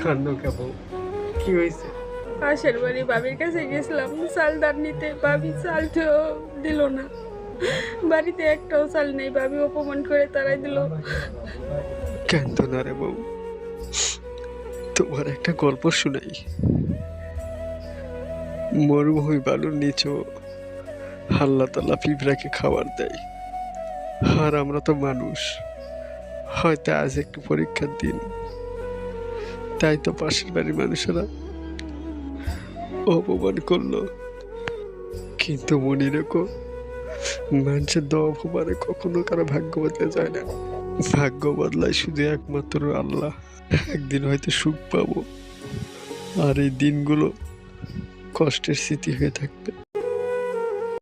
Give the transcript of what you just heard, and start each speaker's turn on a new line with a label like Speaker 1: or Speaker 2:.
Speaker 1: কান্দ কেবল কি হয়েছে?
Speaker 2: পাশের বাড়ি ভাবির কাছে গেছিলাম চাল দান নিতে, ভাবি চালটাও দিল না। বাড়িতে একটাও চাল নেই, ভাবি অপমান করে তারাই দিল।
Speaker 1: কান্দ না রে বউ, তোমার একটা গল্প শুনাই। মরুভূমি বালুর নিচেও আল্লাহ তাআলা পিঁপড়াকে খাবার দেয়। আর আমরা তো মানুষ, হয়তো আজ একটু পরীক্ষার দিন, তাই তো পাশের বাড়ির মানুষেরা অপমান করলো। কিন্তু মনে রেখো, মানুষের দেওয়া অপমানে কখনো কারো ভাগ্য বদলে যায় না। ভাগ্য বদলায় শুধু একমাত্র আল্লাহ। একদিন হয়তো সুখ পাবো, আর এই দিনগুলো কষ্টের স্মৃতি হয়ে থাকবে।